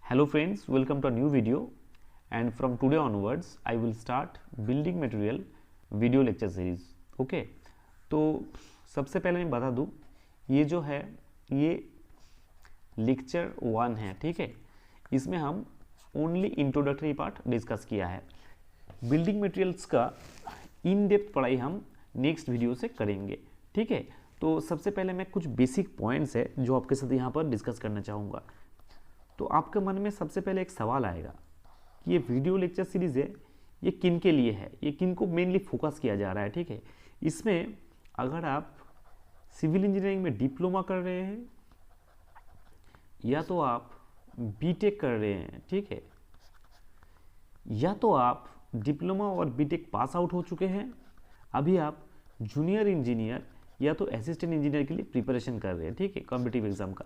Hello friends, welcome to a new video, and from today onwards I will start building material video lecture series. Okay, तो सबसे पहले मैं बता दूं, ये जो है ये लेक्चर 1 है, ठीक है। इसमें हम ओनली इंट्रोडक्टरी पार्ट डिस्कस किया है। बिल्डिंग मटेरियल्स का इन डेप्थ पढ़ाई हम नेक्स्ट वीडियो से करेंगे, ठीक है। तो सबसे पहले मैं कुछ बेसिक पॉइंट्स है जो आपके साथ यहाँ पर डिस्कस करना चाहूँगा। तो आपके मन में सबसे पहले एक सवाल आएगा कि ये वीडियो लेक्चर सीरीज है, ये किन के लिए है, ये किन को मेनली फोकस किया जा रहा है, ठीक है। इसमें अगर आप सिविल इंजीनियरिंग में डिप्लोमा कर रहे हैं या तो आप बीटेक कर रहे हैं, ठीक है, या तो आप डिप्लोमा और बीटेक पास आउट हो चुके हैं, अभी आप जूनियर इंजीनियर या तो असिस्टेंट इंजीनियर के लिए प्रिपरेशन कर रहे हैं, ठीक है, कॉम्पिटिटिव एग्जाम का।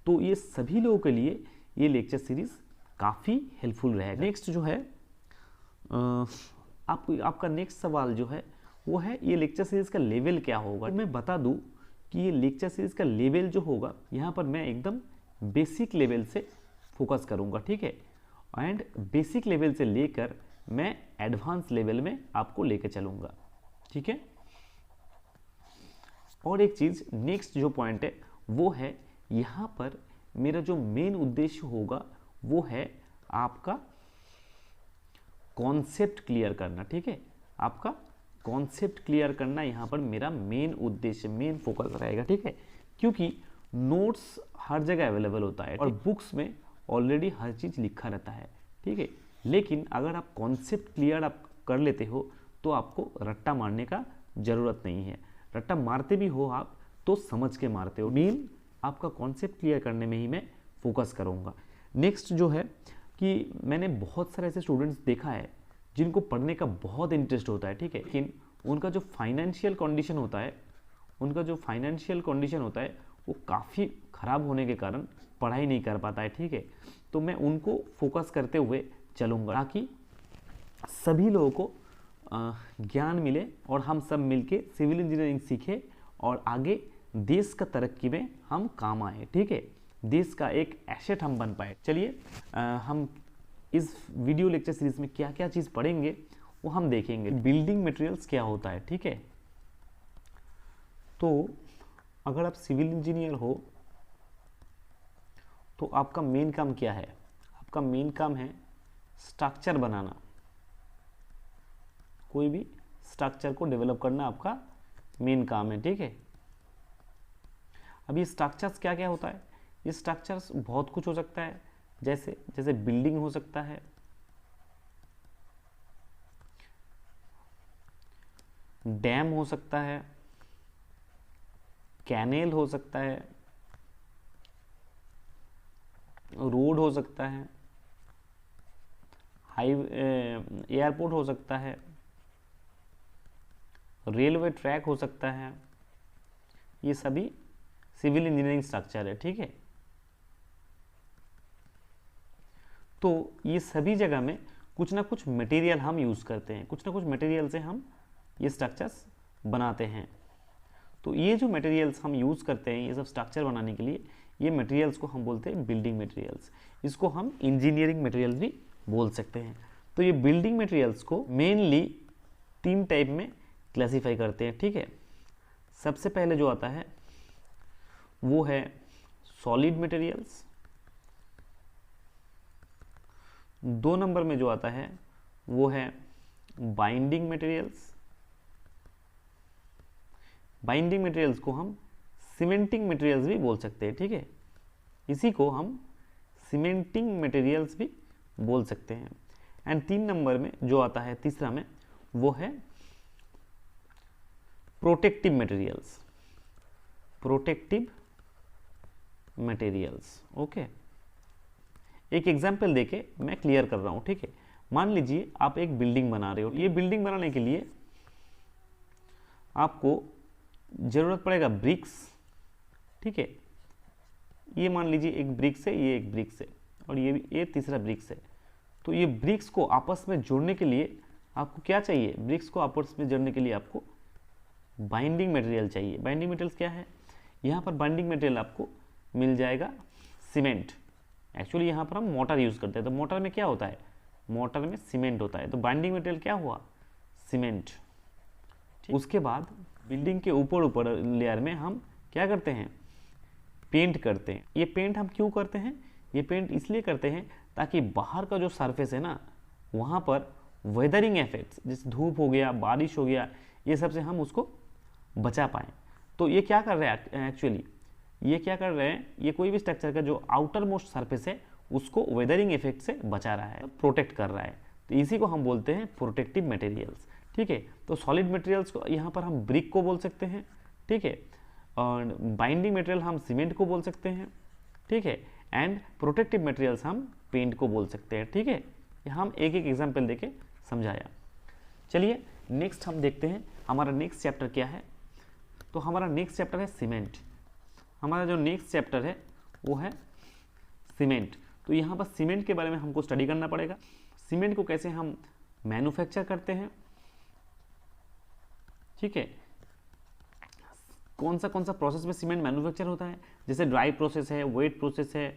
तो ये सभी लोगों के लिए ये लेक्चर सीरीज काफ़ी हेल्पफुल रहेगा। नेक्स्ट जो है आपका नेक्स्ट सवाल जो है वो है ये लेक्चर सीरीज का लेवल क्या होगा। मैं बता दूं कि ये लेक्चर सीरीज का लेवल जो होगा यहाँ पर मैं एकदम बेसिक लेवल से फोकस करूँगा, ठीक है, एंड बेसिक लेवल से लेकर मैं एडवांस लेवल में आपको लेकर चलूँगा, ठीक है। और एक चीज़ नेक्स्ट जो पॉइंट है वो है यहाँ पर मेरा जो मेन उद्देश्य होगा वो है आपका कॉन्सेप्ट क्लियर करना, ठीक है। आपका कॉन्सेप्ट क्लियर करना यहाँ पर मेरा मेन उद्देश्य, मेन फोकस रहेगा, ठीक है। क्योंकि नोट्स हर जगह अवेलेबल होता है और बुक्स में ऑलरेडी हर चीज़ लिखा रहता है, ठीक है। लेकिन अगर आप कॉन्सेप्ट क्लियर आप कर लेते हो तो आपको रट्टा मारने का ज़रूरत नहीं है। रट्टा मारते भी हो आप तो समझ के मारते हो। मेन आपका कॉन्सेप्ट क्लियर करने में ही मैं फोकस करूँगा। नेक्स्ट जो है कि मैंने बहुत सारे ऐसे स्टूडेंट्स देखा है जिनको पढ़ने का बहुत इंटरेस्ट होता है, ठीक है, लेकिन उनका जो फाइनेंशियल कंडीशन होता है वो काफ़ी ख़राब होने के कारण पढ़ाई नहीं कर पाता है, ठीक है। तो मैं उनको फोकस करते हुए चलूँगा ताकि सभी लोगों को ज्ञान मिले और हम सब मिलके सिविल इंजीनियरिंग सीखें और आगे देश का तरक्की में हम काम आए, ठीक है, देश का एक एसेट हम बन पाए। चलिए हम इस वीडियो लेक्चर सीरीज में क्या क्या चीज़ पढ़ेंगे वो हम देखेंगे। बिल्डिंग मटेरियल्स क्या होता है, ठीक है। तो अगर आप सिविल इंजीनियर हो तो आपका मेन काम क्या है? आपका मेन काम है स्ट्रक्चर बनाना, कोई भी स्ट्रक्चर को डेवलप करना आपका मेन काम है, ठीक है। अब ये स्ट्रक्चर्स क्या क्या होता है? ये स्ट्रक्चर्स बहुत कुछ हो सकता है, जैसे बिल्डिंग हो सकता है, डैम हो सकता है, कैनेल हो सकता है, रोड हो सकता है, एयरपोर्ट हो सकता है, रेलवे ट्रैक हो सकता है। ये सभी सिविल इंजीनियरिंग स्ट्रक्चर है, ठीक है। तो ये सभी जगह में कुछ ना कुछ मटेरियल हम यूज़ करते हैं, कुछ ना कुछ मटेरियल से हम ये स्ट्रक्चर्स बनाते हैं। तो ये जो मटेरियल्स हम यूज़ करते हैं ये सब स्ट्रक्चर बनाने के लिए, ये मटेरियल्स को हम बोलते हैं बिल्डिंग मटेरियल्स। इसको हम इंजीनियरिंग मटेरियल्स भी बोल सकते हैं। तो ये बिल्डिंग मटेरियल्स को मेनली 3 टाइप में क्लासीफाई करते हैं, ठीक है। सबसे पहले जो आता है वो है सॉलिड मटेरियल्स। 2 नंबर में जो आता है वो है बाइंडिंग मटेरियल्स। बाइंडिंग मटेरियल्स को हम सीमेंटिंग मटेरियल्स भी बोल सकते हैं, ठीक है। इसी को हम सीमेंटिंग मटेरियल्स भी बोल सकते हैं। एंड 3 नंबर में जो आता है, तीसरा में, वो है protective materials. Protective materials, okay. एक एग्जाम्पल देके मैं क्लियर कर रहा हूँ, ठीक है। मान लीजिए आप एक बिल्डिंग बना रहे हो। ये बिल्डिंग बनाने के लिए आपको ज़रूरत पड़ेगा ब्रिक्स, ठीक है। ये मान लीजिए एक ब्रिक्स है, ये एक ब्रिक्स है और ये तीसरा ब्रिक्स है। तो ये ब्रिक्स को आपस में जोड़ने के लिए आपको क्या चाहिए? ब्रिक्स को आपस में जोड़ने के लिए आपको बाइंडिंग मटेरियल चाहिए। बाइंडिंग मटेरियल क्या है? यहाँ पर बाइंडिंग मटेरियल आपको मिल जाएगा सीमेंट, एक्चुअली यहाँ पर हम मोटर यूज़ करते हैं। तो मोटर में क्या होता है, मोटर में सीमेंट होता है, तो बाइंडिंग मटेरियल क्या हुआ, सीमेंट। उसके बाद बिल्डिंग के ऊपर लेयर में हम क्या करते हैं, पेंट करते हैं। ये पेंट हम क्यों करते हैं, ये पेंट इसलिए करते हैं ताकि बाहर का जो सरफेस है ना, वहाँ पर वेदरिंग इफेक्ट्स जैसे धूप हो गया, बारिश हो गया, ये सब से हम उसको बचा पाएँ। तो ये क्या कर रहे हैं एक्चुअली, ये क्या कर रहे हैं, ये कोई भी स्ट्रक्चर का जो आउटर मोस्ट सरफेस है उसको वेदरिंग इफेक्ट से बचा रहा है, प्रोटेक्ट कर रहा है। तो इसी को हम बोलते हैं प्रोटेक्टिव मटेरियल्स। ठीक है, तो सॉलिड मटेरियल्स को यहाँ पर हम ब्रिक को बोल सकते हैं। ठीक है, और बाइंडिंग मटेरियल हम सीमेंट को बोल सकते हैं। ठीक है, एंड प्रोटेक्टिव मटेरियल्स हम पेंट को बोल सकते हैं। ठीक है, यहाँ हम एक एक एग्जाम्पल देके समझाया। चलिए नेक्स्ट हम देखते हैं हमारा नेक्स्ट चैप्टर क्या है। तो हमारा नेक्स्ट चैप्टर है सीमेंट। हमारा जो नेक्स्ट चैप्टर है वो है सीमेंट। तो यहाँ पर सीमेंट के बारे में हमको स्टडी करना पड़ेगा। सीमेंट को कैसे हम मैन्युफैक्चर करते हैं, ठीक है, कौन सा प्रोसेस में सीमेंट मैन्युफैक्चर होता है, जैसे ड्राई प्रोसेस है, वेट प्रोसेस है,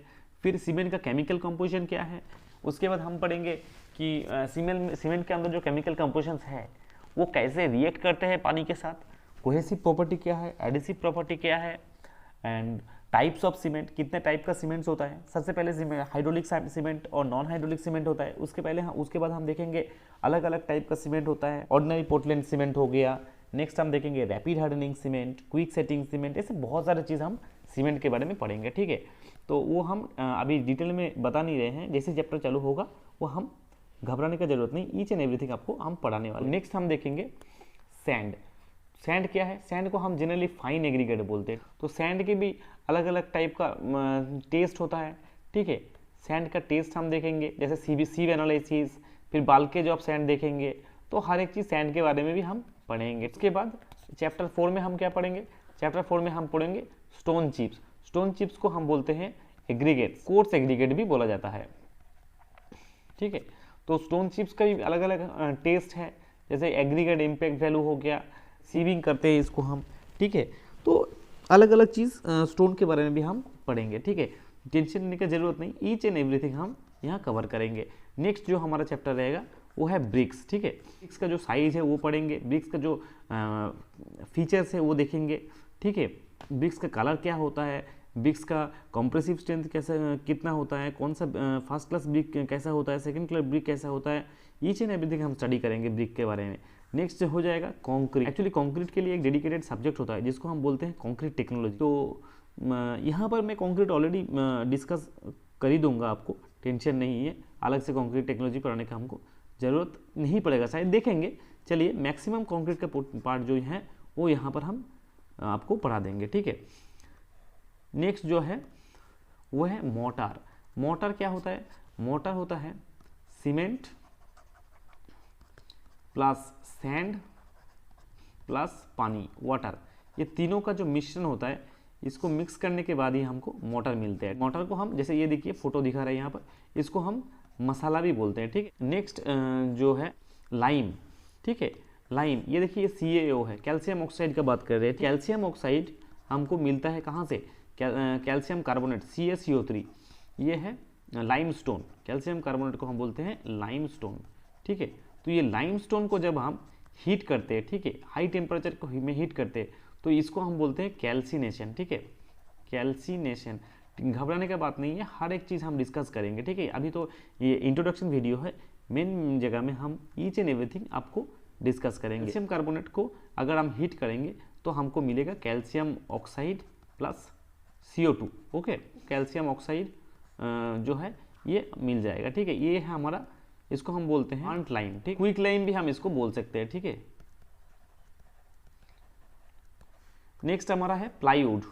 फिर सीमेंट का केमिकल कंपोजिशन क्या है। उसके बाद हम पढ़ेंगे कि सीमेंट के अंदर जो केमिकल कंपोजिशंस है वो कैसे रिएक्ट करते हैं पानी के साथ, कोहेसिव प्रॉपर्टी क्या है, एडिसिव प्रॉपर्टी क्या है, एंड टाइप्स ऑफ सीमेंट, कितने टाइप का सीमेंट्स होता है। सबसे पहले हाइड्रोलिक सीमेंट और नॉन हाइड्रोलिक सीमेंट होता है। उसके बाद हम देखेंगे अलग अलग टाइप का सीमेंट होता है। ऑर्डिनरी पोर्टलैंड सीमेंट हो गया। नेक्स्ट हम देखेंगे rapid hardening cement, quick setting cement, ऐसे बहुत सारे चीज़ हम सीमेंट के बारे में पढ़ेंगे। ठीक है, तो वो हम अभी डिटेल में बता नहीं रहे हैं, जैसे चैप्टर चालू होगा वो हम घबराने का जरूरत नहीं, ईच एंड एवरीथिंग आपको हम पढ़ाने वाले। नेक्स्ट हम देखेंगे सैंड। सैंड क्या है, सैंड को हम जनरली फाइन एग्रीगेट बोलते हैं। तो सैंड के भी अलग अलग टाइप का टेस्ट होता है। ठीक है, सैंड का टेस्ट हम देखेंगे, जैसे सीव एनालिसिस, फिर बाल्केज ऑफ सैंड देखेंगे। तो हर एक चीज़ सैंड के बारे में भी हम पढ़ेंगे। इसके बाद चैप्टर 4 में हम क्या पढ़ेंगे, चैप्टर 4 में हम पढ़ेंगे स्टोन चिप्स। स्टोन चिप्स को हम बोलते हैं एग्रीगेट, कोर्स एग्रीगेट भी बोला जाता है। ठीक है, तो स्टोन चिप्स का भी अलग अलग टेस्ट है, जैसे एग्रीगेट इम्पैक्ट वैल्यू हो गया, सीविंग करते हैं इसको हम। ठीक है, तो अलग अलग चीज़ स्टोन के बारे में भी हम पढ़ेंगे। ठीक है, टेंशन लेने की जरूरत नहीं, ईच एंड एवरीथिंग हम यहाँ कवर करेंगे। नेक्स्ट जो हमारा चैप्टर रहेगा वो है ब्रिक्स। ठीक है, ब्रिक्स का जो साइज है वो पढ़ेंगे, ब्रिक्स का जो फीचर्स है वो देखेंगे। ठीक है, ब्रिक्स का कलर क्या होता है, ब्रिक्स का कंप्रेसिव स्ट्रेंथ कैसा कितना होता है, कौन सा फर्स्ट क्लास ब्रिक कैसा होता है, सेकंड क्लास ब्रिक कैसा होता है, ईच एंड एवरीथिंग हम स्टडी करेंगे ब्रिक के बारे में। नेक्स्ट हो जाएगा कंक्रीट। एक्चुअली कंक्रीट के लिए एक डेडिकेटेड सब्जेक्ट होता है जिसको हम बोलते हैं कंक्रीट टेक्नोलॉजी। तो यहाँ पर मैं कंक्रीट ऑलरेडी डिस्कस कर ही दूंगा, आपको टेंशन नहीं है, अलग से कंक्रीट टेक्नोलॉजी पढ़ाने का हमको ज़रूरत नहीं पड़ेगा, शायद देखेंगे। चलिए मैक्सिमम कंक्रीट का पार्ट जो है वो यहाँ पर हम आपको पढ़ा देंगे। ठीक है, नेक्स्ट जो है वो है मोटार। मोटार क्या होता है, मोटार होता है सीमेंट प्लस सैंड प्लस पानी, वाटर, ये तीनों का जो मिश्रण होता है, इसको मिक्स करने के बाद ही हमको मोटर मिलते हैं। मोटर को हम, जैसे ये देखिए फोटो दिखा रहे हैं यहाँ पर, इसको हम मसाला भी बोलते हैं। ठीक है, नेक्स्ट जो है लाइम। ठीक है, लाइम, ये देखिए CaO है, कैल्शियम ऑक्साइड का बात कर रहे हैं। कैल्शियम ऑक्साइड हमको मिलता है कहाँ से, कैल्शियम कार्बोनेट CaCO3, ये है लाइमस्टोन। कैल्शियम कार्बोनेट को हम बोलते हैं लाइमस्टोन। ठीक है, तो ये लाइमस्टोन को जब हम हीट करते हैं, ठीक है, हाई टेम्परेचर को में हीट करते हैं, तो इसको हम बोलते हैं कैल्सिनेशन। ठीक है, कैल्सिनेशन, घबराने का बात नहीं है, हर एक चीज़ हम डिस्कस करेंगे। ठीक है, अभी तो ये इंट्रोडक्शन वीडियो है, मेन जगह में हम ईच एंड एवरीथिंग आपको डिस्कस करेंगे। कैल्शियम कार्बोनेट को अगर हम हीट करेंगे तो हमको मिलेगा calcium oxide plus CO2। Okay, calcium oxide जो है ये मिल जाएगा। ठीक है, ये है हमारा, इसको हम बोलते हैं प्लांट लाइम। ठीक, क्विक लाइम भी हम इसको बोल सकते हैं। ठीक है, नेक्स्ट हमारा है प्लाईवुड।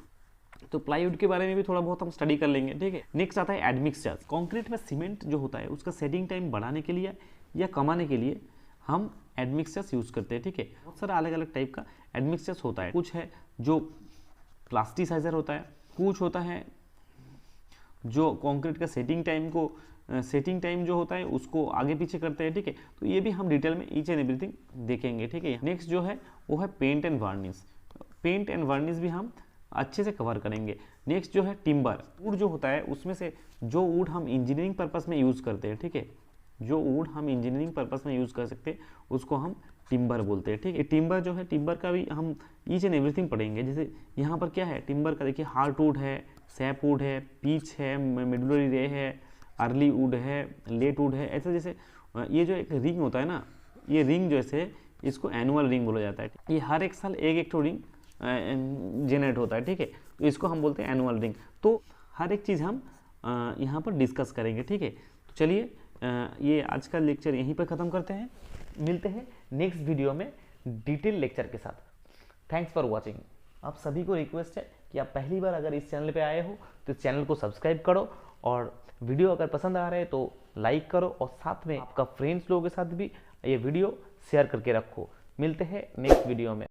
तो प्लाईवुड के बारे में भी थोड़ा बहुत हम स्टडी कर लेंगे। ठीक है, नेक्स्ट आता है एडमिक्सचर्स। कंक्रीट में सीमेंट जो होता है उसका सेटिंग टाइम बढ़ाने के लिए या कमाने के लिए हम एडमिक्सचर्स यूज करते हैं। ठीक है, बहुत सारा अलग अलग टाइप का एडमिक्सचर्स होता है। कुछ है जो प्लास्टिसाइजर होता है, कुछ होता है जो कंक्रीट का सेटिंग टाइम जो होता है उसको आगे पीछे करते हैं। ठीक है, तो ये भी हम डिटेल में ईच एंड एवरीथिंग देखेंगे। ठीक है, नेक्स्ट जो है वो है paint and varnish. Paint and varnish भी हम अच्छे से कवर करेंगे। नेक्स्ट जो है टिम्बर, वुड जो होता है उसमें से जो वुड हम इंजीनियरिंग पर्पस में यूज़ करते हैं, ठीक है, जो वुड हम इंजीनियरिंग पर्पस में यूज़ कर सकते हैं उसको हम टिम्बर बोलते हैं, ठीक है। टिम्बर जो है, टिम्बर का भी हम ईच एंड एवरीथिंग पढ़ेंगे। जैसे यहाँ पर क्या है टिम्बर का, देखिए हार्ट वुड है, सैप वुड है, पीच है, मिडुलरी रे है, अर्ली वुड है, लेट वुड है, ऐसे जैसे ये जो एक रिंग होता है ना, ये रिंग जैसे इसको एनुअल रिंग बोला जाता है। ये हर एक साल एक तो रिंग जनरेट होता है, ठीक है, तो इसको हम बोलते हैं एनुअल रिंग। तो हर एक चीज़ हम यहाँ पर डिस्कस करेंगे, ठीक है। तो चलिए ये आज का लेक्चर यहीं पर ख़त्म करते हैं, मिलते हैं नेक्स्ट वीडियो में डिटेल लेक्चर के साथ। Thanks for watching. आप सभी को रिक्वेस्ट है कि आप पहली बार अगर इस चैनल पे आए हो तो इस चैनल को सब्सक्राइब करो, और वीडियो अगर पसंद आ रहा है तो लाइक करो, और साथ में आपका फ्रेंड्स लोगों के साथ भी ये वीडियो शेयर करके रखो। मिलते हैं नेक्स्ट वीडियो में।